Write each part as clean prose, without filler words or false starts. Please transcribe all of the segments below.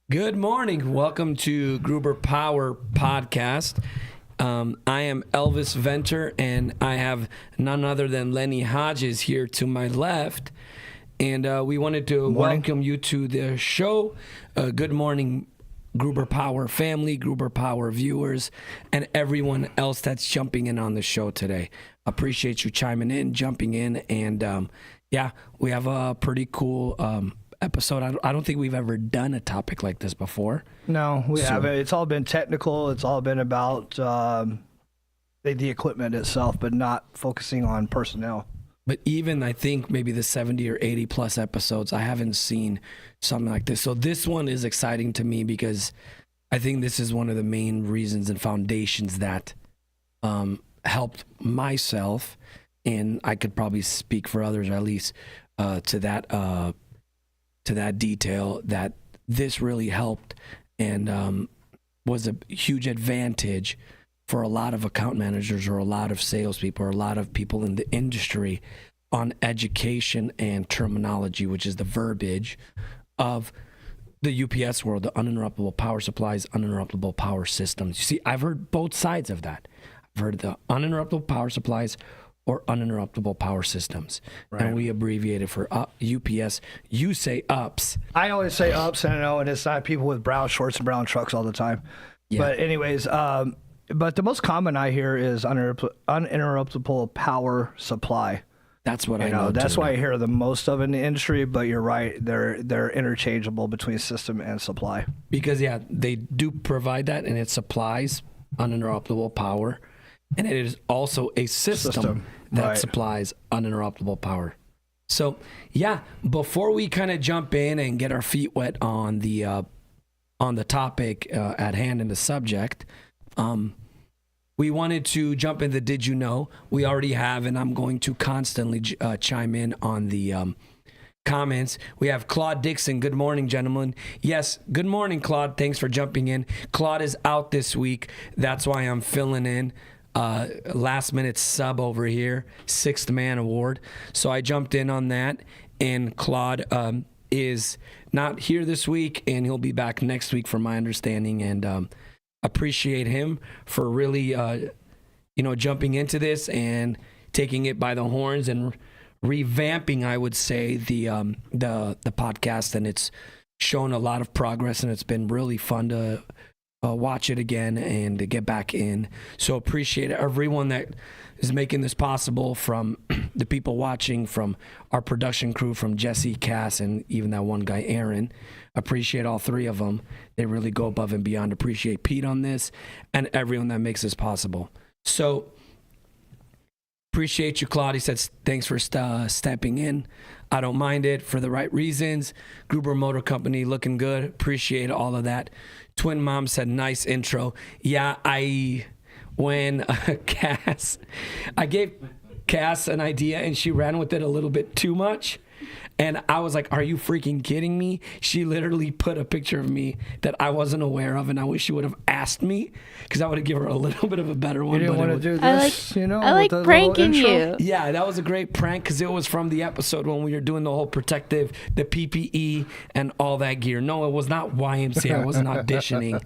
Good morning. Welcome to Gruber Power Podcast. I am Elvis Venter, and I have none other than Lenny Hodges here to my left. And we wanted to welcome you to the show. Good morning, Gruber Power family, Gruber Power viewers, and everyone else that's jumping in on the show today. Appreciate you chiming in, jumping in, and we have a pretty cool episode. I don't think we've ever done a topic like this before. No, we haven't. It's all been technical. It's all been about the equipment itself, but not focusing on personnel. But even I think maybe the 70 or 80 plus episodes, I haven't seen something like this. So this one is exciting to me because I think this is one of the main reasons and foundations that helped myself, and I could probably speak for others, or at least to that detail, that this really helped and was a huge advantage for a lot of account managers or a lot of salespeople or a lot of people in the industry on education and terminology, which is the verbiage of the UPS world, the uninterruptible power supplies, uninterruptible power systems. You see, I've heard both sides of that. I've heard the uninterruptible power supplies or uninterruptible power systems. Right. And we abbreviate it for UPS. You say UPS. I always say UPS, and I know, and it's not people with brown shorts and brown trucks all the time. Yeah. But anyways, but the most common I hear is uninterruptible power supply. That's what I know. That's why I hear the most of in the industry, but you're right. They're interchangeable between system and supply. Because, they do provide that, and it supplies uninterruptible power. And it is also a system that supplies uninterruptible power. So, before we kind of jump in and get our feet wet on the topic at hand and the subject, we wanted to jump into Did You Know? We already have, and I'm going to constantly chime in on the comments. We have Claude Dixon. Good morning, gentlemen. Yes, good morning, Claude. Thanks for jumping in. Claude is out this week. That's why I'm filling in. Last minute sub over here, 6th man award. So I jumped in on that, and Claude is not here this week, and he'll be back next week from my understanding, and appreciate him for really jumping into this and taking it by the horns and revamping, I would say, the podcast, and it's shown a lot of progress, and it's been really fun to watch it again and to get back in. So appreciate everyone that is making this possible, from the people watching, from our production crew, from Jesse, Cass, and even that one guy, Aaron. Appreciate all three of them. They really go above and beyond. Appreciate Pete on this and everyone that makes this possible. So appreciate you, Claude. He says, thanks for stepping in. I don't mind it for the right reasons. Gruber Motor Company looking good. Appreciate all of that. Twin Mom said, nice intro. Yeah, I gave Cass an idea and she ran with it a little bit too much. And I was like, are you freaking kidding me? She literally put a picture of me that I wasn't aware of, and I wish she would have asked me, because I would have given her a little bit of a better one. You didn't want to do this, I like pranking you. Yeah, that was a great prank, because it was from the episode when we were doing the whole protective, the PPE, and all that gear. No, it was not YMCA. I wasn't auditioning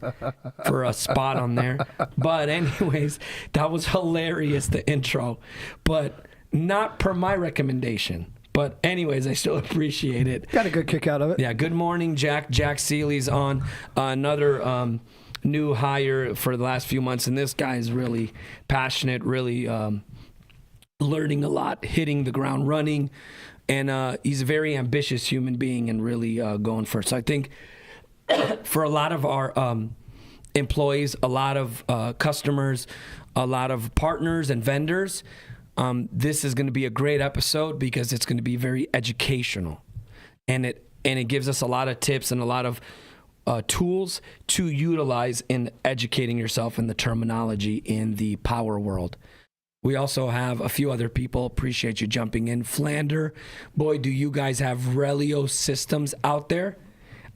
for a spot on there. But anyways, that was hilarious, the intro. But not per my recommendation. But anyways, I still appreciate it. Got a good kick out of it. Yeah, good morning, Jack. Jack Seeley's on, another new hire for the last few months. And this guy is really passionate, really learning a lot, hitting the ground running. And he's a very ambitious human being and really going for it. So I think for a lot of our employees, a lot of customers, a lot of partners and vendors, this is going to be a great episode because it's going to be very educational, and it gives us a lot of tips and a lot of tools to utilize in educating yourself in the terminology in the power world. We also have a few other people. Appreciate you jumping in. Flander, boy, do you guys have Riello systems out there?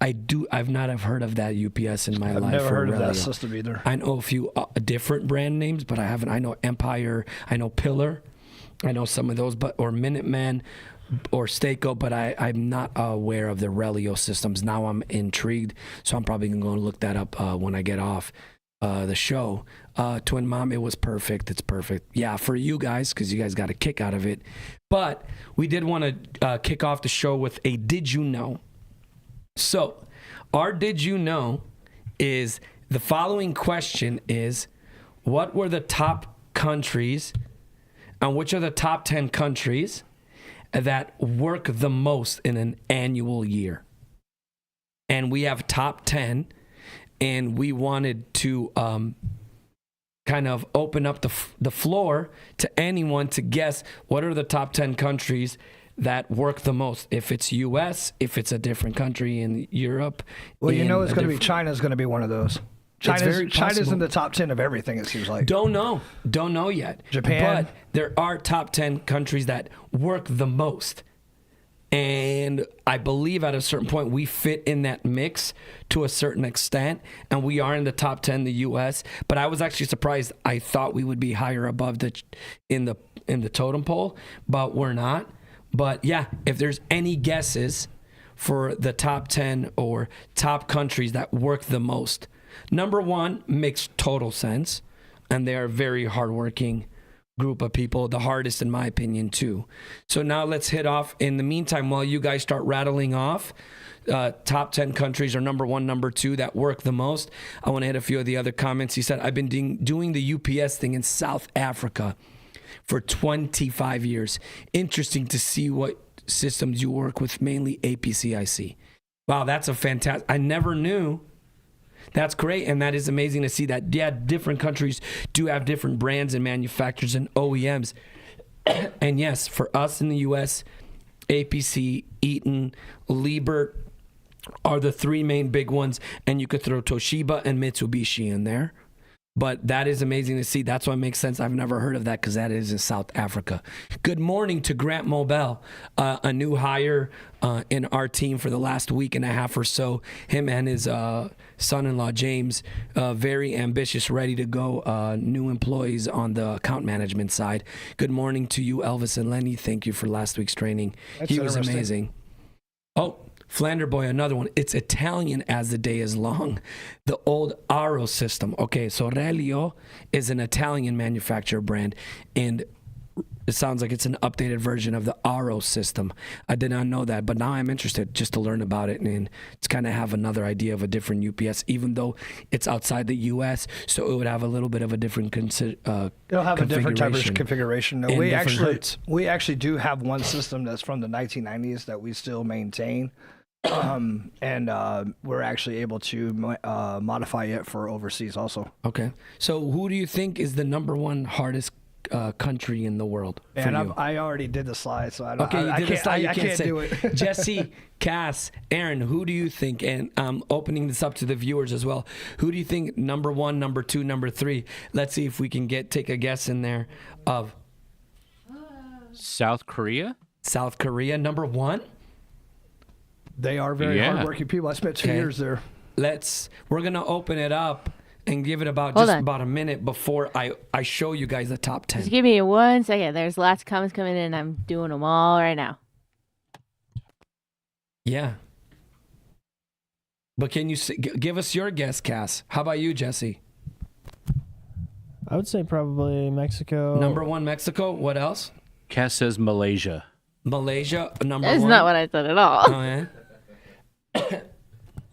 I do. I've not have heard of that UPS in my life. I've never heard of that Riello. system either. I know a few different brand names, but I haven't. I know Empire. I know Pillar. I know some of those, or Minuteman or Stako, but I'm not aware of the Riello systems. Now I'm intrigued, so I'm probably going to go look that up when I get off the show. Twin Mom, it was perfect. It's perfect. Yeah, for you guys, because you guys got a kick out of it. But we did want to kick off the show with a Did You Know? So, our Did You Know is the following question is, what were the top countries and which are the top 10 countries that work the most in an annual year? And we have top 10, and we wanted to kind of open up the floor to anyone to guess what are the top 10 countries that work the most. If it's U.S., if it's a different country in Europe. Well, you know it's going to be China's going to be one of those. China's in the top 10 of everything, it seems like. Don't know yet. Japan. But there are top 10 countries that work the most. And I believe at a certain point we fit in that mix to a certain extent, and we are in the top 10 in the U.S. But I was actually surprised. I thought we would be higher above in the totem pole, but we're not. But yeah, if there's any guesses for the top 10 or top countries that work the most, number one makes total sense, and they are very hardworking group of people, the hardest in my opinion too. So now let's hit off. In the meantime, while you guys start rattling off top 10 countries or number one, number two that work the most, I want to hit a few of the other comments. He said, I've been doing the UPS thing in South Africa for 25 years. Interesting to see what systems you work with, mainly APC I. Wow, that's a fantastic, I never knew. That's great, and that is amazing to see that. Yeah, different countries do have different brands and manufacturers and OEMs. And yes, for us in the U.S., APC, Eaton, Liebert are the three main big ones, and you could throw Toshiba and Mitsubishi in there. But that is amazing to see. That's why it makes sense. I've never heard of that because that is in South Africa. Good morning to Grant Mobel, a new hire in our team for the last week and a half or so. Him and his son-in-law, James, very ambitious, ready to go. New employees on the account management side. Good morning to you, Elvis and Lenny. Thank you for last week's training. He was amazing. Oh, Flander Boy, another one. It's Italian as the day is long. The old Aro system. Okay, so Riello is an Italian manufacturer brand, and it sounds like it's an updated version of the Aro system. I did not know that, but now I'm interested just to learn about it and to kind of have another idea of a different UPS, even though it's outside the U.S., so it would have a little bit of a different it'll have a different type of configuration. No, we actually do have one system that's from the 1990s that we still maintain. And we're actually able to modify it for overseas also. Okay. So who do you think is the number one hardest country in the world? And I already did the slide, so I don't. Okay, I can't do it. Jesse, Cass, Aaron, who do you think? And I'm opening this up to the viewers as well. Who do you think number one, number two, number three? Let's see if we can take a guess in there of South Korea. South Korea, number one. They are very hardworking people. I spent 2 years there. We're gonna open it up and give it about a minute before I show you guys the top 10. Just give me 1 second. There's lots of comments coming in, and I'm doing them all right now. Yeah. But can you give us your guess, Cass? How about you, Jesse? I would say probably Mexico. Number one, Mexico. What else? Cass says Malaysia. Malaysia, number That's one. not what I said at all. Oh, yeah?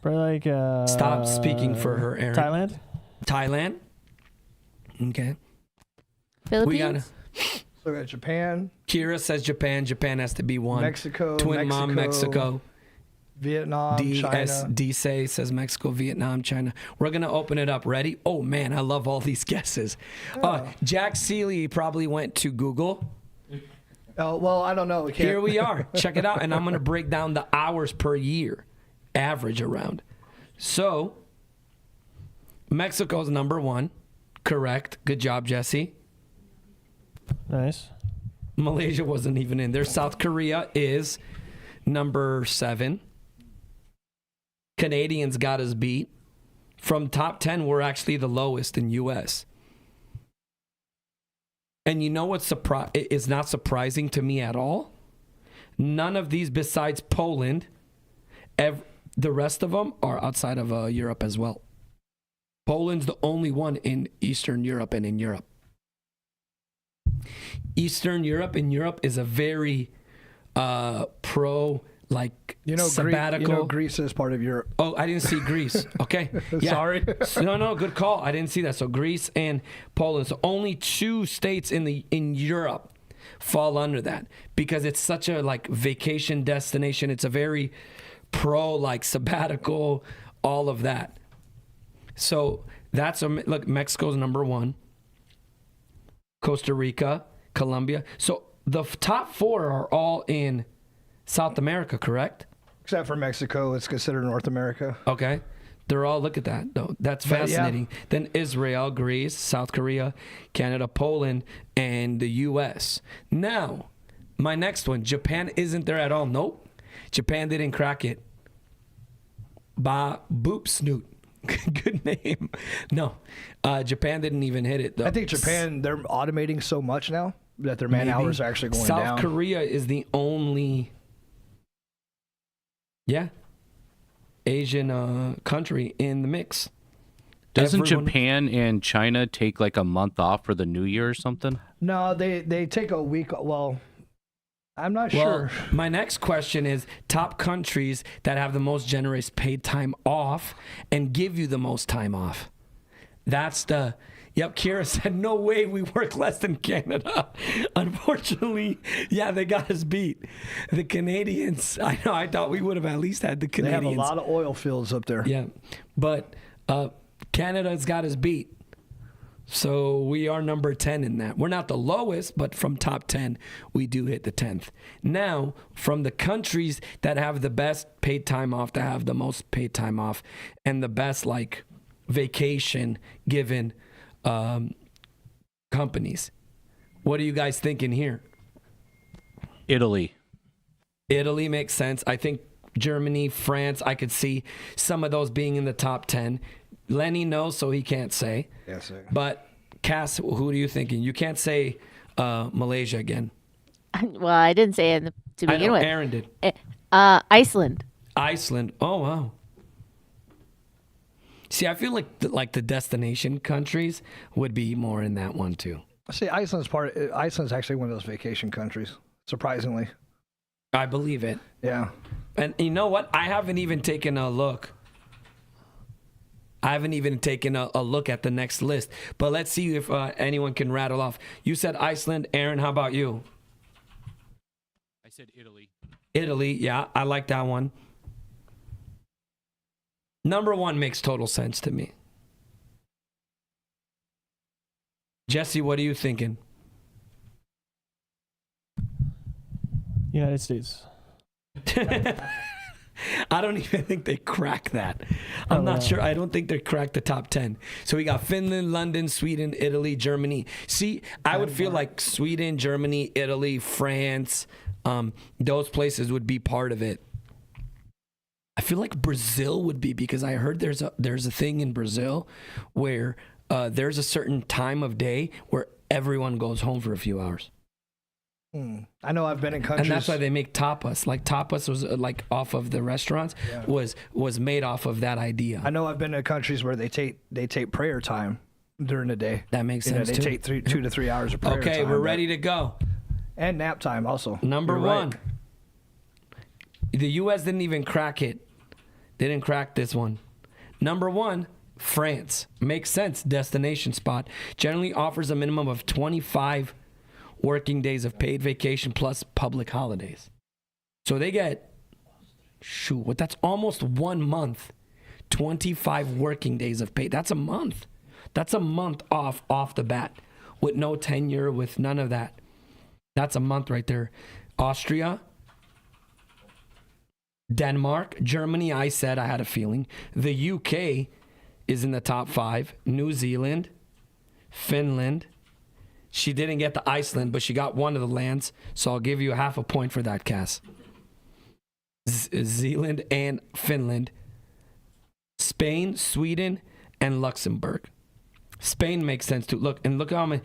Probably like Stop speaking for her, Aaron. Thailand. Okay. Philippines. So we got Japan. Kira says Japan. Japan has to be one. Mexico. Twin Mom, Mexico. Vietnam, China. D-Say says Vietnam, China. We're going to open it up. Ready? Oh, man, I love all these guesses. Jack Seeley probably went to Google. Oh, well, I don't know. Here we are. Check it out. And I'm going to break down the hours per year, average around. So, Mexico's number one. Correct. Good job, Jesse. Nice. Malaysia wasn't even in there. South Korea is number 7. Canadians got us beat. From top 10, we're actually the lowest in U.S. And you know what's is not surprising to me at all? None of these besides Poland, the rest of them are outside of Europe as well. Poland's the only one in Eastern Europe and in Europe. Eastern Europe and Europe is a very pro, like, sabbatical. Greece is part of Europe. Oh, I didn't see Greece. Okay. Yeah. Sorry. No, good call. I didn't see that. So Greece and Poland. So only 2 states in Europe fall under that because it's such a like vacation destination. It's a very pro, like sabbatical, all of that. So look, Mexico's number 1. Costa Rica, Colombia. So the top 4 are all in South America, correct? Except for Mexico, it's considered North America. Okay. They're all, look at that. No, that's fascinating. Yeah. Then Israel, Greece, South Korea, Canada, Poland, and the U.S. Now, my next one, Japan isn't there at all. Nope. Japan didn't crack it. Boop Snoot. Good name. No, Japan didn't even hit it, though. I think Japan, they're automating so much now that their man hours are actually going down. South Korea is the only, Asian country in the mix. Doesn't Japan and China take like a month off for the New Year or something? No, they take a week. Well, I'm not sure. My next question is top countries that have the most generous paid time off and give you the most time off. That's the... Yep, Kira said, no way we work less than Canada. Unfortunately, they got us beat. The Canadians, I know, I thought we would have at least had the Canadians. They have a lot of oil fields up there. Yeah, but Canada's got us beat. So we are number 10 in that. We're not the lowest, but from top 10, we do hit the 10th. Now, from the countries that have the best paid time off, that have the most paid time off, and the best, like, vacation given companies. What are you guys thinking here? Italy makes sense. I think Germany, France, I could see some of those being in the top 10. Lenny knows, so he can't say. Yes, sir. But Cass, who are you thinking? You can't say Malaysia again. Well, I didn't say it to begin with. Aaron did. Iceland. Iceland. Oh, wow. See, I feel like the destination countries would be more in that one too. See, Iceland's actually one of those vacation countries, surprisingly. I believe it. Yeah. And you know what? I haven't even taken a look. I haven't even taken a look at the next list. But let's see if anyone can rattle off. You said Iceland. Aaron, how about you? I said Italy. Italy, yeah, I like that one. Number 1 makes total sense to me. Jesse, what are you thinking? United States. I don't even think they crack that. I'm not sure. I don't think they cracked the top 10. So we got Finland, London, Sweden, Italy, Germany. See, I would feel like Sweden, Germany, Italy, France, those places would be part of it. I feel like Brazil would be, because I heard there's a thing in Brazil where there's a certain time of day where everyone goes home for a few hours. I know I've been in countries, and that's why they make tapas. Like tapas was like off of the restaurants, was made off of that idea. I know I've been in countries where they take prayer time during the day. That makes sense. They too. take 2 to 3 hours of prayer time. Okay, we're ready to go. And nap time also. Number 1. Right. The U.S. didn't even crack it. They didn't crack this one. Number 1, France. Makes sense. Destination spot. Generally offers a minimum of 25 working days of paid vacation plus public holidays. So they get, that's almost 1 month. 25 working days of paid. That's a month. That's a month off the bat with no tenure, with none of that. That's a month right there. Austria, Denmark, Germany, I said I had a feeling. The UK is in the top 5. New Zealand, Finland, She didn't get the Iceland, but she got one of the lands. So I'll give you half a point for that, Cass. Zealand and Finland, Spain, Sweden, and Luxembourg. Spain makes sense too. Look how many,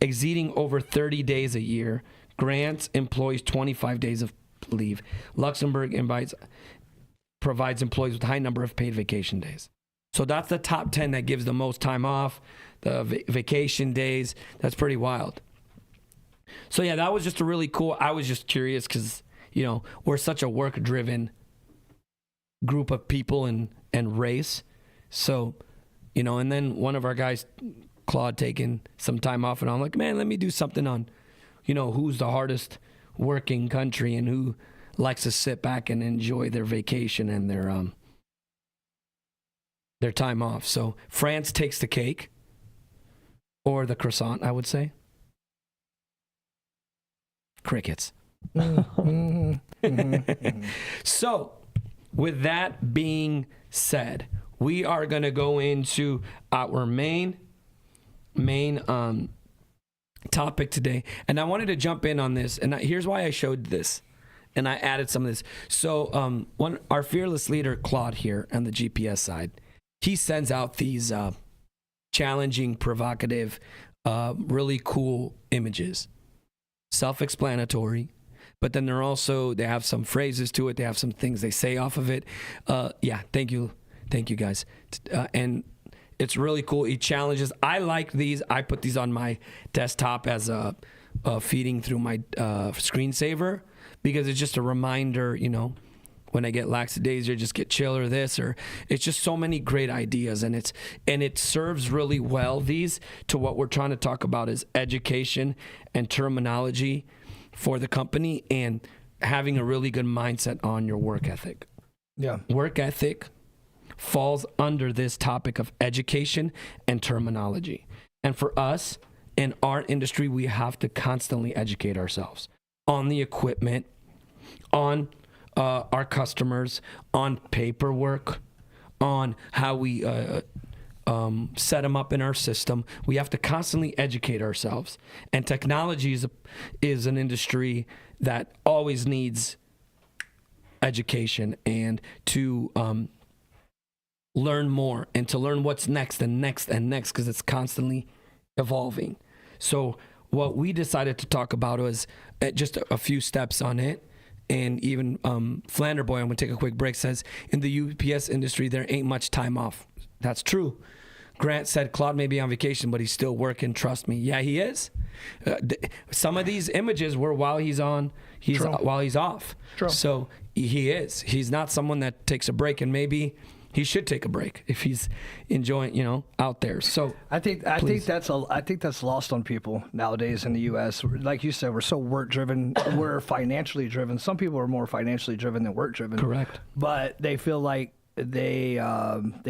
exceeding over 30 days a year, grants employees 25 days of leave. Luxembourg provides employees with a high number of paid vacation days. So that's the top 10 that gives the most time off, the vacation days. That's pretty wild. So yeah, that was just a really cool, I was just curious because, we're such a work-driven group of people and race. So, and then one of our guys, Claude, taking some time off, and I'm like, man, let me do something on, who's the hardest working country and who likes to sit back and enjoy their vacation and their time off. So France takes the cake, or the croissant, I would say. Crickets. So, with that being said, we are going to go into our main topic today, and I wanted to jump in on this, and here's why I showed this, and I added some of this. So, our fearless leader, Claude, here on the GPS side, he sends out these challenging, provocative, really cool images, self-explanatory. But then they have some phrases to it. They have some things they say off of it. Thank you guys. And it's really cool. He challenges. I like these. I put these on my desktop as a feeding through my screensaver because it's just a reminder, when I get lackadaisical, just get chill or this, or it's just so many great ideas, and it serves really well these to what we're trying to talk about is education and terminology for the company and having a really good mindset on your work ethic. Yeah. Work ethic falls under this topic of education and terminology. And for us in our industry, we have to constantly educate ourselves on the equipment, on our customers, on paperwork, on how we set them up in our system. We have to constantly educate ourselves. And technology is an industry that always needs education and to learn more and to learn what's next and next and next because it's constantly evolving. So what we decided to talk about was just a few steps on it. And even Flanderboy, I'm going to take a quick break, says, in the UPS industry, there ain't much time off. That's true. Grant said Claude may be on vacation, but he's still working. Trust me. Yeah, he is. Some of these images were while he's off. True. So he is. He's not someone that takes a break, and maybe he should take a break if he's enjoying, out there. So I think that's lost on people nowadays in the U.S. Like you said, we're so work driven. We're financially driven. Some people are more financially driven than work driven. Correct. But they feel like they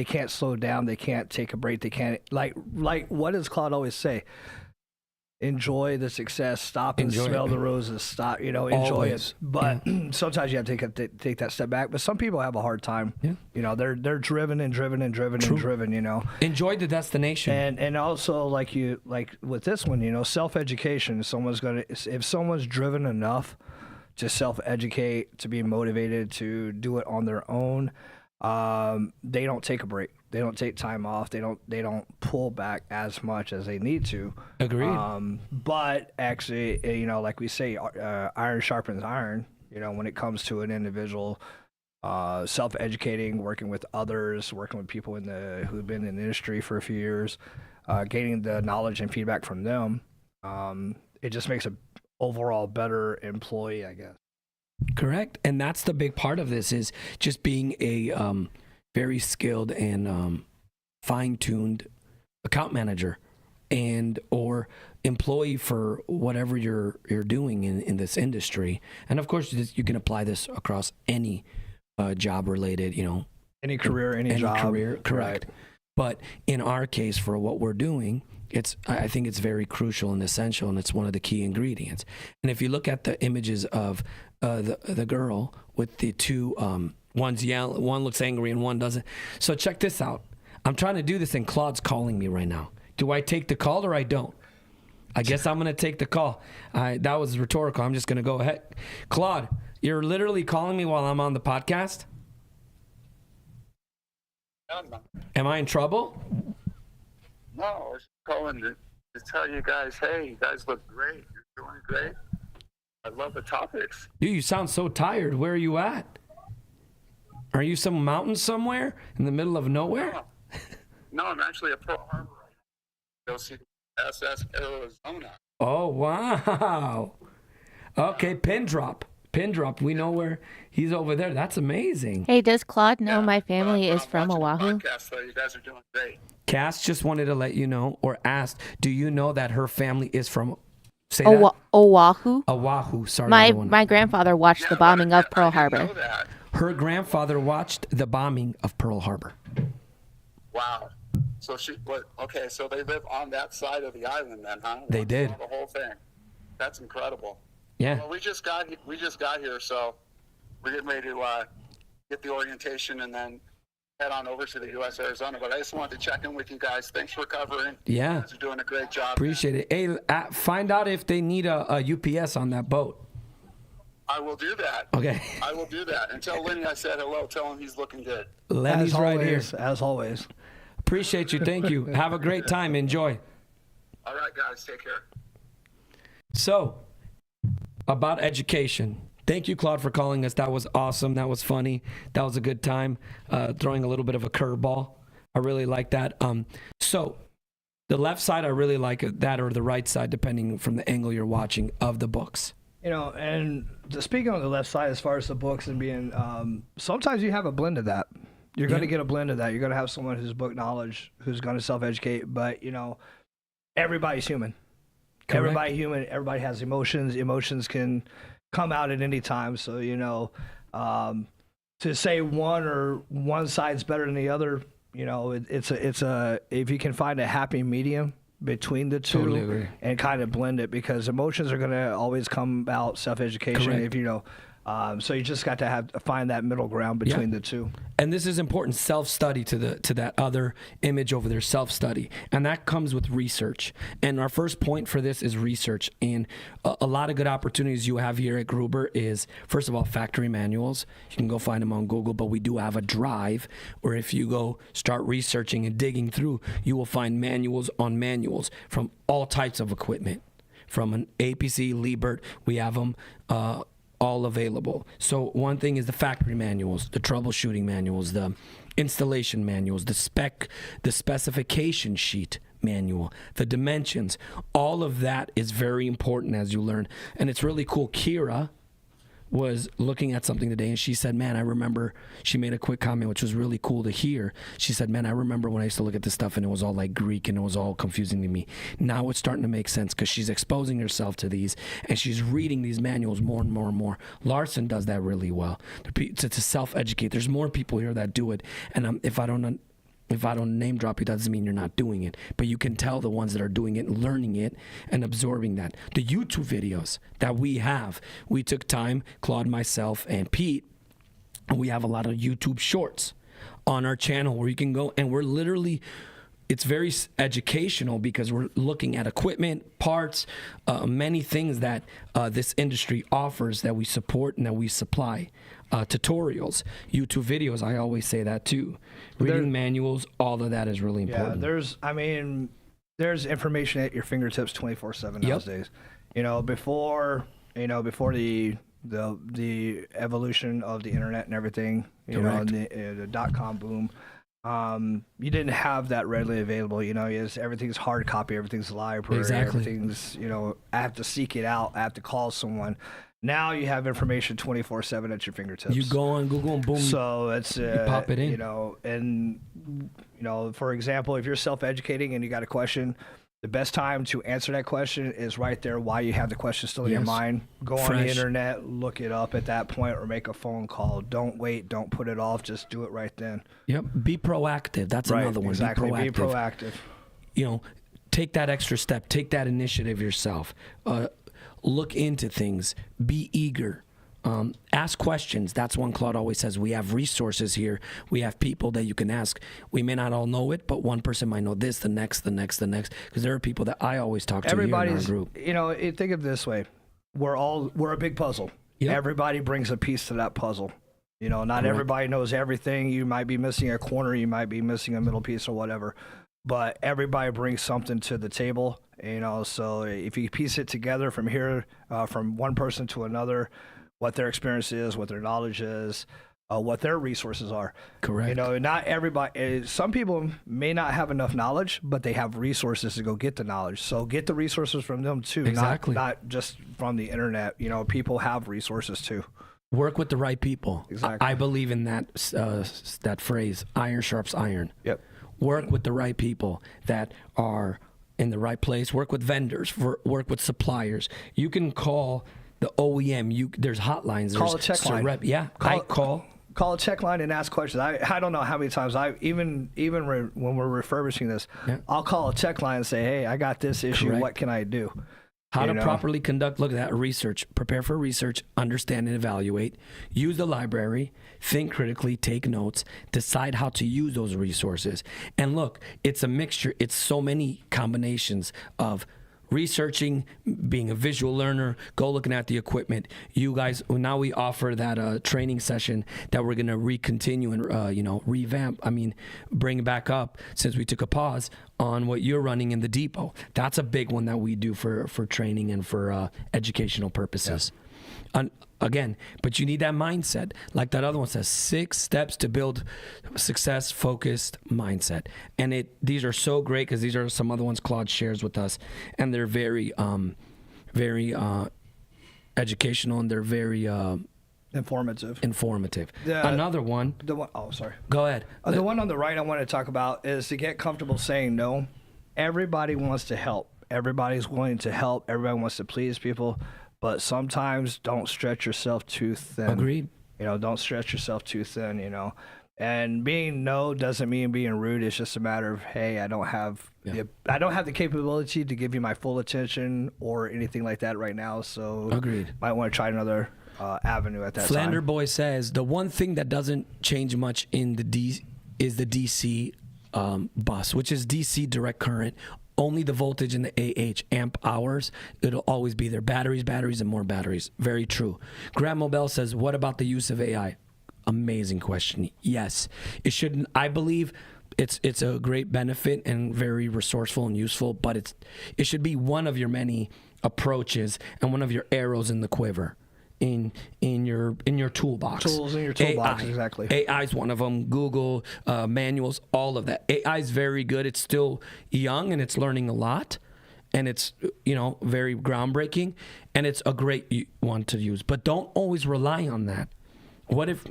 can't slow down. They can't take a break. They can't like what does Claude always say? Enjoy the success. Stop and smell the roses. Stop. Enjoy Always. it. But sometimes you have to take that step back. But some people have a hard time. Yeah. They're driven and driven and driven and driven. Enjoy the destination. And also like with this one, self-education. If someone's driven enough to self-educate, to be motivated to do it on their own, they don't take a break. They don't take time off. They don't pull back as much as they need to. Agreed. But actually, like we say, iron sharpens iron. When it comes to an individual self-educating, working with others, working with people who've been in the industry for a few years, gaining the knowledge and feedback from them, it just makes an overall better employee, I guess. Correct. And that's the big part of this is just being a very skilled and fine-tuned account manager and or employee for whatever you're doing in this industry. And of course, you can apply this across any job related, any career, any job. Career, correct. Right. But in our case, for what we're doing, I think it's very crucial and essential, and it's one of the key ingredients. And if you look at the images of the girl with the two, one's yelling, one looks angry and one doesn't. So check this out. I'm trying to do this, and Claude's calling me right now. Do I take the call or I don't? I guess I'm going to take the call. That was rhetorical. I'm just going to go ahead. Claude, you're literally calling me while I'm on the podcast? Am I in trouble? No, I was calling to tell you guys, hey, you guys look great. You're doing great. I love the topics. Dude, you sound so tired. Where are you at? Are you some mountain somewhere in the middle of nowhere? No, I'm actually at Pearl Harbor. Go see SS Arizona. Oh, wow. Okay, pin drop. Pin drop. We know where he's over there. That's amazing. Hey, does Claude know my family is from Oahu? Podcast, so you guys are doing great. Cass just wanted to let you know, or asked, do you know that her family is from, say that? Oahu? Oahu. Sorry, My grandfather watched the bombing of Pearl Harbor. Her grandfather watched the bombing of Pearl Harbor. Wow. So okay, so they live on that side of the island then, huh? They did. The whole thing. That's incredible. Yeah. Well, we just got here, so we're getting ready to get the orientation and then head on over to the U.S. Arizona. But I just wanted to check in with you guys. Thanks for covering. Yeah. You guys are doing a great job. Appreciate it. Hey, find out if they need a UPS on that boat. I will do that. Okay. I will do that. And tell Lenny I said hello. Tell him he's looking good. Lenny's right here. As always. Appreciate you. Thank you. Have a great time. Enjoy. All right, guys. Take care. So, about education. Thank you, Claude, for calling us. That was awesome. That was funny. That was a good time. Throwing a little bit of a curveball. I really like that. So, the left side, I really like that, or the right side, depending from the angle you're watching, of the books. You know, and speaking on the left side, as far as the books and being, sometimes you have a blend of that. You're going to get a blend of that. You're going to have someone who's book knowledge, who's going to self-educate, but, you know, everybody's human. Correct. Everybody's human. Everybody has emotions. Emotions can come out at any time. So, you know, to say one side's better than the other, you know, it's a if you can find a happy medium between the two, Totally agree. and kind of blend it, because emotions are going to always come about self-education. Correct. If you know, so you just got to find that middle ground between the two. And this is important, self-study to that other image over there, self-study. And that comes with research. And our first point for this is research. And a lot of good opportunities you have here at Gruber is, first of all, factory manuals. You can go find them on Google, but we do have a drive where if you go start researching and digging through, you will find manuals on manuals from all types of equipment. From an APC, Liebert, we have them all available. So one thing is the factory manuals, the troubleshooting manuals, the installation manuals, the specification sheet manual, the dimensions. All of that is very important as you learn. And it's really cool. Kira was looking at something today and she said, man, I remember, she made a quick comment, which was really cool to hear. She said, man, I remember when I used to look at this stuff and it was all like Greek and it was all confusing to me. Now it's starting to make sense because she's exposing herself to these and she's reading these manuals more and more and more. Larson does that really well. To self-educate. There's more people here that do it. And if I don't name drop you, doesn't mean you're not doing it. But you can tell the ones that are doing it, learning it, and absorbing that. The YouTube videos that we have, we took time, Claude, myself, and Pete, and we have a lot of YouTube shorts on our channel where you can go, and we're literally, it's very educational because we're looking at equipment, parts, many things that this industry offers that we support and that we supply. Tutorials, YouTube videos, I always say that too. Reading manuals, all of that is really important. Yeah, there's information at your fingertips 24/7 nowadays. You know, before the evolution of the internet and everything, you know, the .com boom, you didn't have that readily available. You know, everything's hard copy, everything's library, everything's, you know, I have to seek it out, I have to call someone. Now you have information 24/7 at your fingertips. You go on Google and boom. So it's you pop it in. You know, and you know, for example, if you're self-educating and you got a question, the best time to answer that question is right there while you have the question still in your mind. Go on the internet, look it up at that point, or make a phone call. Don't wait. Don't put it off. Just do it right then. Yep. Be proactive. That's another one. Exactly. Be proactive. You know, take that extra step. Take that initiative yourself. Look into things. Be eager. Ask questions. That's one Claude always says. We have resources here. We have people that you can ask. We may not all know it, but one person might know this, the next. Because there are people that I always talk to here in our group. Think of it this way. We're a big puzzle. Yep. Everybody brings a piece to that puzzle. Not Correct. Everybody knows everything. You might be missing a corner. You might be missing a middle piece or whatever. But everybody brings something to the table. So if you piece it together from here, from one person to another, what their experience is, what their knowledge is, what their resources are. Correct. Not everybody. Some people may not have enough knowledge, but they have resources to go get the knowledge. So get the resources from them too. Exactly. Not just from the internet. People have resources too. Work with the right people. Exactly. I believe in that that phrase, iron sharps iron. Yep. Work with the right people that are in the right place. Work with vendors. Work with suppliers. You can call the OEM. There's hotlines. Call a check line. Call a check line and ask questions. I don't know how many times even when we're refurbishing this, I'll call a check line and say, hey, I got this issue. Correct. What can I do? How to properly conduct, look at that, research. Prepare for research, understand and evaluate. Use the library, think critically, take notes, decide how to use those resources. And look, it's a mixture. It's so many combinations of researching, being a visual learner, go looking at the equipment. You guys, now we offer that training session that we're going to continue and revamp. Bring back up, since we took a pause on what you're running in the depot. That's a big one that we do for training and for educational purposes. Yeah. Again, but you need that mindset. Like that other one says, 6 steps to build success-focused mindset. And these are so great because these are some other ones Claude shares with us, and they're very, very educational, and they're very informative. Another one. Oh, sorry. Go ahead. The one on the right I want to talk about is to get comfortable saying no. Everybody wants to help. Everybody's willing to help. Everybody wants to please people. But sometimes don't stretch yourself too thin. Agreed. Don't stretch yourself too thin, And being no doesn't mean being rude. It's just a matter of, hey, I don't have the capability to give you my full attention or anything like that right now. So agreed. Might want to try another avenue at that Flander time. Boy says the one thing that doesn't change much in the is the DC bus, which is DC direct current. Only the voltage in the AH amp hours, it'll always be there. Batteries, and more batteries. Very true. Graham Mobile says, what about the use of AI? Amazing question. Yes. It shouldn't. I believe it's a great benefit and very resourceful and useful, but it should be one of your many approaches and one of your arrows in the quiver. In your toolbox. Tools in your toolbox, AI. Exactly. AI is one of them. Google, manuals, all of that. AI is very good. It's still young and it's learning a lot, and it's very groundbreaking, and it's a great one to use. But don't always rely on that. What if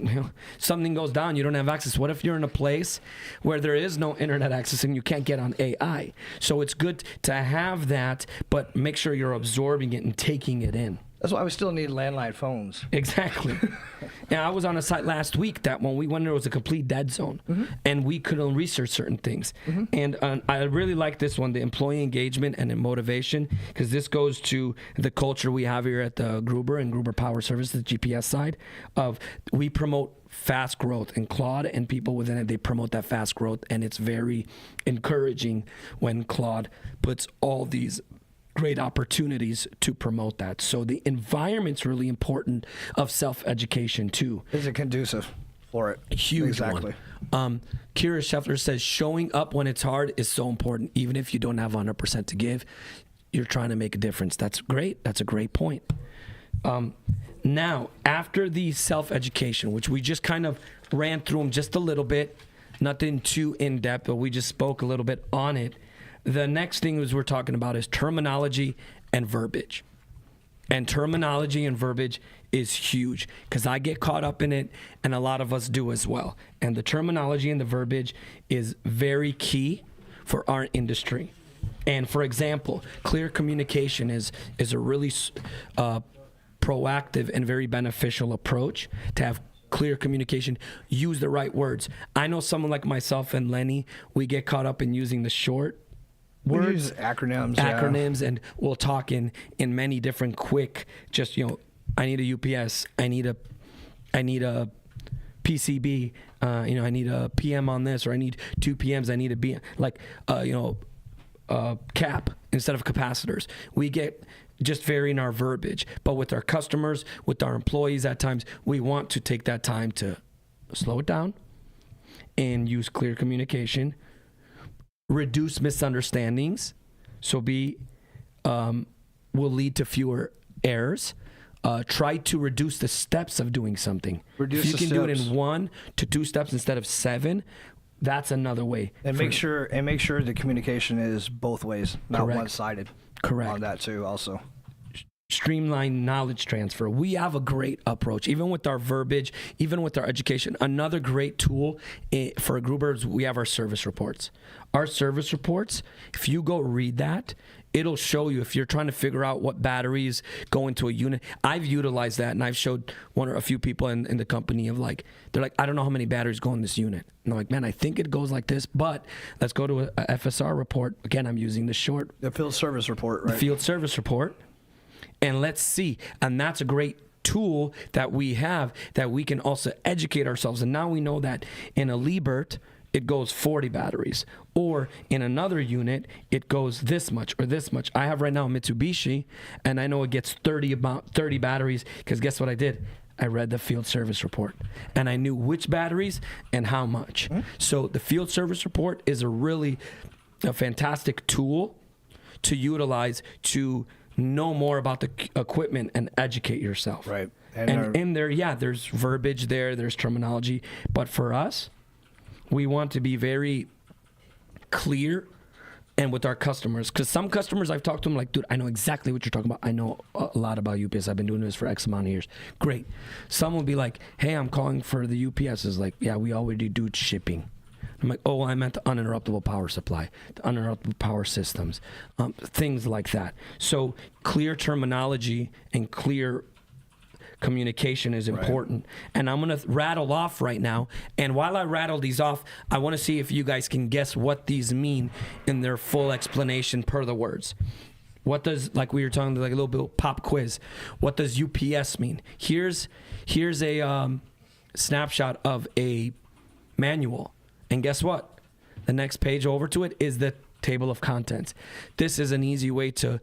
something goes down, you don't have access? What if you're in a place where there is no internet access and you can't get on AI? So it's good to have that, but make sure you're absorbing it and taking it in. That's why we still need landline phones. Exactly. I was on a site last week that when we went there was a complete dead zone, and we couldn't research certain things. And I really like this one, the employee engagement and the motivation, because this goes to the culture we have here at the Gruber and Gruber Power Service, the GPS side of we promote fast growth, and Claude and people within it, they promote that fast growth, and it's very encouraging when Claude puts all these great opportunities to promote that. So the environment's really important of self-education too. Is it conducive for it? Huge exactly. one. Kira Scheffler says showing up when it's hard is so important. Even if you don't have 100% to give, you're trying to make a difference. That's great. That's a great point. Now, after the self-education, which we just kind of ran through them just a little bit, nothing too in-depth, but we just spoke a little bit on it. The next thing we're talking about is terminology and verbiage. And terminology and verbiage is huge because I get caught up in it, and a lot of us do as well. And the terminology and the verbiage is very key for our industry. And for example, clear communication is a really proactive and very beneficial approach to have clear communication. Use the right words. I know someone like myself and Lenny, we get caught up in using the short words, acronyms, and we'll talk in many different quick, just I need a UPS. I need a PCB. I need a PM on this, or I need 2 PMs. I need a B, cap instead of capacitors. We get just varying our verbiage. But with our customers, with our employees, at times we want to take that time to slow it down and use clear communication, reduce misunderstandings. So will lead to fewer errors. Try to reduce the steps of doing something. If you can do it in 1 to 2 steps instead of 7, that's another way. And make sure the communication is both ways, not one-sided. Correct. On that too, also. Streamline knowledge transfer. We have a great approach, even with our verbiage, even with our education. Another great tool for Grubers, we have our service reports. Our service reports, if you go read that, it'll show you if you're trying to figure out what batteries go into a unit. I've utilized that, and I've showed a few people in the company of they're like, I don't know how many batteries go in this unit. And I'm like, man, I think it goes like this, but let's go to a FSR report. Again, I'm using the field service report, right? The field service report. And let's see. And that's a great tool that we have that we can also educate ourselves. And now we know that in a Liebert, it goes 40 batteries. Or in another unit, it goes this much or this much. I have right now a Mitsubishi, and I know it gets 30 batteries, because guess what I did? I read the field service report, and I knew which batteries and how much. Mm-hmm. So the field service report is a fantastic tool to utilize to know more about the equipment and educate yourself. Right. And in there, there's verbiage there's terminology. But for us, we want to be very clear and with our customers. Because some customers, I've talked to them like, dude, I know exactly what you're talking about. I know a lot about UPS. I've been doing this for X amount of years. Great. Some will be like, hey, I'm calling for the UPSs. Like, yeah, we already do shipping. I'm like, oh, I meant the uninterruptible power supply, the uninterruptible power systems, things like that. So clear terminology and clear communication is important. Right. And I'm going to rattle off right now. And while I rattle these off, I want to see if you guys can guess what these mean in their full explanation per the words. What does, like we were talking, like a little bit pop quiz, what does UPS mean? Here's a snapshot of a manual. And guess what? The next page over to it is the table of contents. This is an easy way to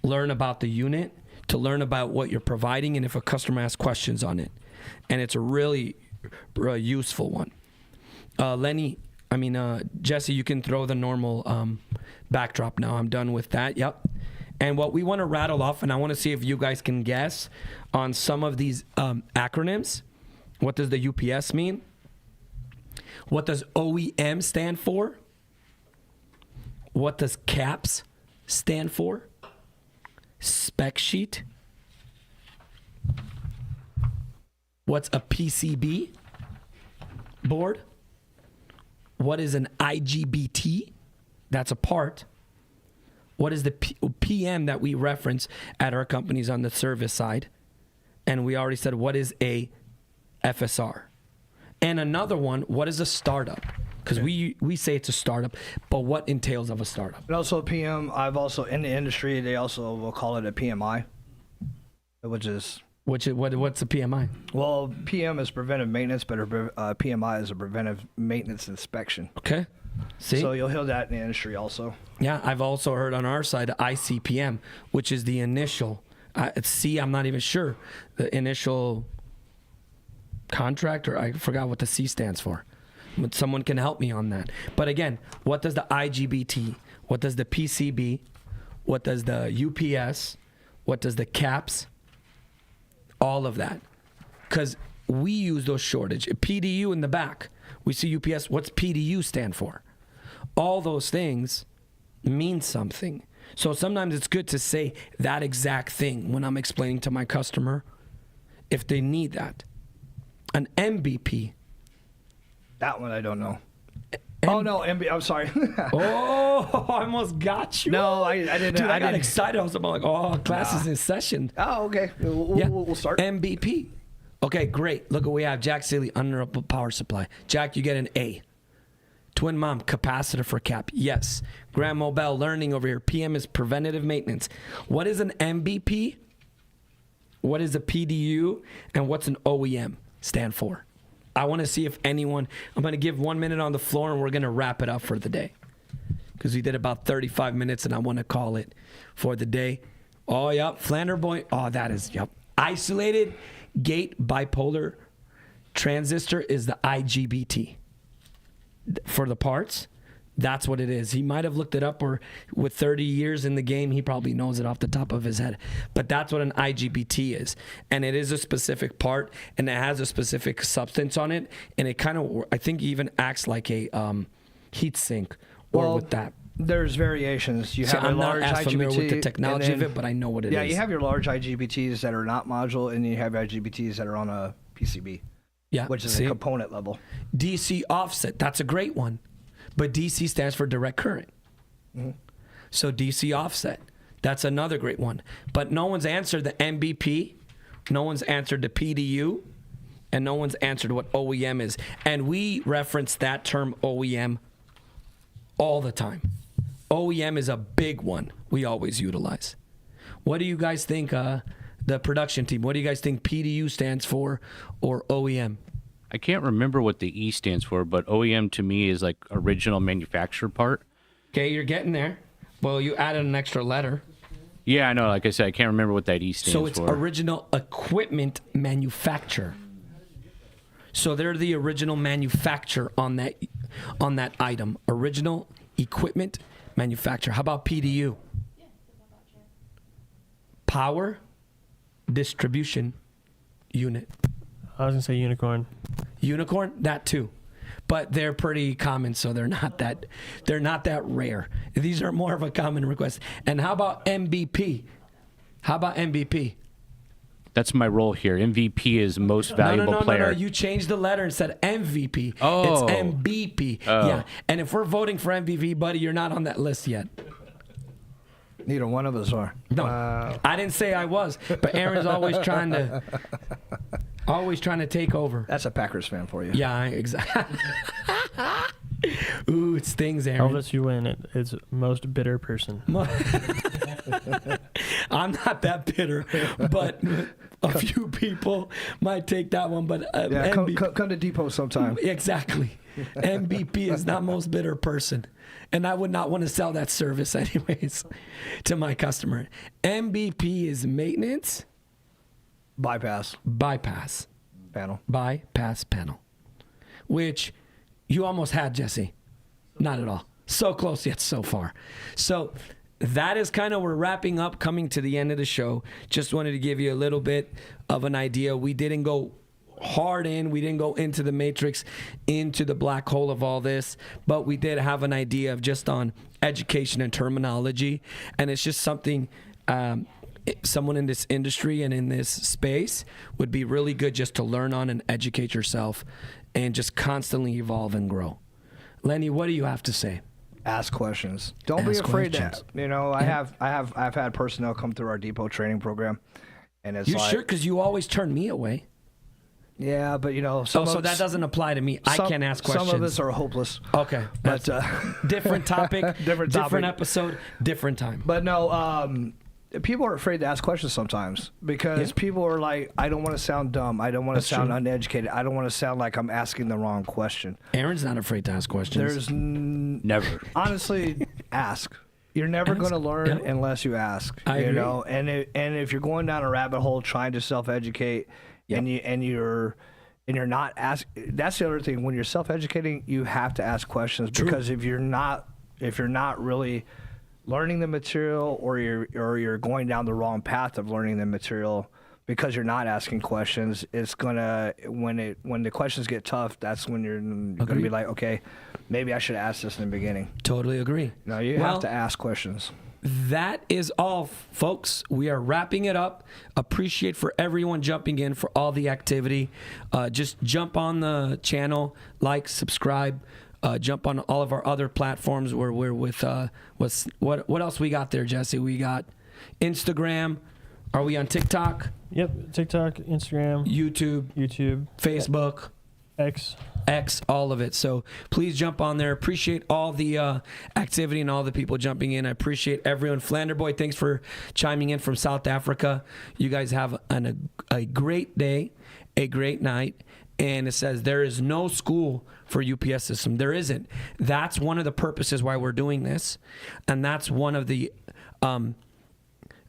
learn about the unit, to learn about what you're providing, and if a customer asks questions on it. And it's a really useful one. Jesse, you can throw the normal backdrop now. I'm done with that. Yep. And what we want to rattle off, and I want to see if you guys can guess on some of these acronyms. What does the UPS mean? What does OEM stand for? What does CAPS stand for? Spec sheet. What's a PCB board? What is an IGBT? That's a part. What is the PM that we reference at our companies on the service side? And we already said, what is a FSR? And another one, what is a startup? Because we say it's a startup, but what entails of a startup? And also PM, I've also, in the industry, they also will call it a PMI, which is... what's a PMI? Well, PM is preventive maintenance, but PMI is a preventive maintenance inspection. Okay. See? So you'll hear that in the industry also. Yeah, I've also heard on our side ICPM, which is the initial, I'm not even sure, the initial contract, or I forgot what the C stands for. But someone can help me on that. But again, what does the IGBT, what does the PCB, what does the UPS, what does the CAPS, all of that. Because we use those shortage. PDU in the back, we see UPS, what's PDU stand for? All those things mean something. So sometimes it's good to say that exact thing when I'm explaining to my customer if they need that. An MVP. That one I don't know. I'm sorry. Oh, I almost got you. No, I didn't. Dude, I got excited. I was like, class is in session. Oh, okay. We'll start. MVP. Okay, great. Look what we have. Jack Seeley, uninterruptible power supply. Jack, you get an A. Twin Mom, capacitor for cap. Yes. Graham Mobile, learning over here. PM is preventative maintenance. What is an MVP? what is a PDU and what's an OEM stand for? I want to see if anyone, I'm going to give 1 minute on the floor and we're going to wrap it up for the day. Because we did about 35 minutes and I want to call it for the day. Oh, yep. Flander boy. Oh, that is, yep. Isolated gate bipolar transistor is the IGBT. For the parts, that's what it is. He might have looked it up, or with 30 years in the game, he probably knows it off the top of his head. But that's what an IGBT is. And it is a specific part, and it has a specific substance on it. And it kind of, I think, even acts like a heat sink with that. There's variations. You have I'm a large not as IGBT, familiar with the technology of it, but I know what it is. Yeah, you have your large IGBTs that are not module, and you have IGBTs that are on a PCB, which is a component level. DC offset, that's a great one. But DC stands for direct current. Mm-hmm. So DC offset, that's another great one. But no one's answered the MBP, no one's answered the PDU, and no one's answered what OEM is. And we reference that term OEM all the time. OEM is a big one we always utilize. What do you guys think, the production team, what do you guys think PDU stands for or OEM? I can't remember what the E stands for, but OEM to me is like original manufacturer part. Okay, you're getting there. Well, you added an extra letter. Yeah, I know. Like I said, I can't remember what that E stands for. So it's original equipment manufacturer. So they're the original manufacturer on that item. Original equipment manufacturer. How about PDU? Power distribution unit. I was gonna say unicorn. Unicorn, that too, but they're pretty common, so they're not that rare. These are more of a common request. And how about MVP? How about MVP? That's my role here. MVP is most valuable player. No. You changed the letter and said MVP. Oh. It's MVP. Oh. Yeah. And if we're voting for MVP, buddy, you're not on that list yet. Neither one of us are. No, I didn't say I was, but Aaron's always trying to take over. That's a Packers fan for you. Yeah, exactly. Ooh, it stings, Aaron. Elvis, you win. It's most bitter person. I'm not that bitter, but a few people might take that one. But come to Depot sometime. Exactly. MVP is not most bitter person. And I would not want to sell that service anyways to my customer. MVP is maintenance. Bypass panel. Bypass panel. Which you almost had, Jesse. Not at all. So close yet so far. So that is kind of, we're wrapping up, coming to the end of the show. Just wanted to give you a little bit of an idea. We didn't go hard in. We didn't go into the matrix, into the black hole of all this, but we did have an idea of just on education and terminology. And it's just something someone in this industry and in this space would be really good just to learn on and educate yourself and just constantly evolve and grow. Lenny, what do you have to say? Ask questions. Don't be afraid to. You know, I've had personnel come through our Depot training program, and it's sure? Because you always turn me away. Yeah, but you know, so that doesn't apply to me. I can't ask questions. Some of us are hopeless. Okay, but different topic, different episode, different time. But no, people are afraid to ask questions sometimes because people are like, I don't want to sound dumb. I don't want to sound uneducated. I don't want to sound like I'm asking the wrong question. Aaron's not afraid to ask questions. There's never. Honestly, ask. You're never going to learn unless you ask. I agree. Know, and if you're going down a rabbit hole trying to self-educate, and you're not asking, that's the other thing. When you're self-educating, you have to ask questions. True. Because if you're not really learning the material, or you're going down the wrong path of learning the material because you're not asking questions, it's gonna, when the questions get tough, that's when you're gonna be like, okay, maybe I should ask this in the beginning. Totally agree. No, you have to ask questions. That is all, folks. We are wrapping it up. Appreciate for everyone jumping in for all the activity. Just jump on the channel, like, subscribe. Jump on all of our other platforms where we're with what else we got there, Jesse? We got Instagram. Are we on TikTok? Yep, TikTok, Instagram, YouTube, Facebook. X. All of it. So please jump on there. Appreciate all the activity and all the people jumping in. I appreciate everyone. Flanderboy, thanks for chiming in from South Africa. You guys have a great day, a great night. And it says there is no school for UPS system. There isn't. That's one of the purposes why we're doing this. And that's one of the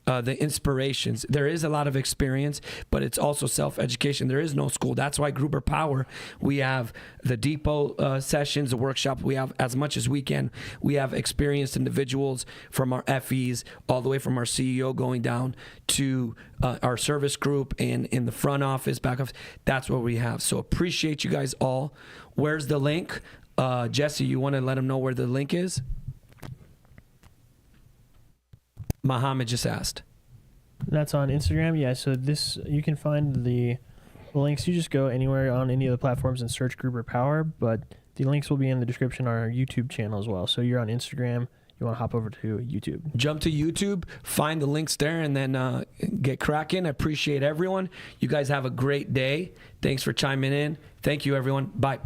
inspirations. There is a lot of experience, but it's also self-education. There is no school. That's why Gruber Power, we have the depot sessions, the workshop. We have as much as we can. We have experienced individuals from our FEs, all the way from our CEO going down to our service group and in the front office, back office. That's what we have. So appreciate you guys all. Where's the link? Jesse, you want to let them know where the link is? Muhammad just asked. That's on Instagram. Yeah, so this, you can find the links. You just go anywhere on any of the platforms and search Gruber Power, but the links will be in the description on our YouTube channel as well. So you're on Instagram, you want to hop over to YouTube. Jump to YouTube, find the links there, and then get cracking. I appreciate everyone. You guys have a great day. Thanks for chiming in. Thank you, everyone. Bye.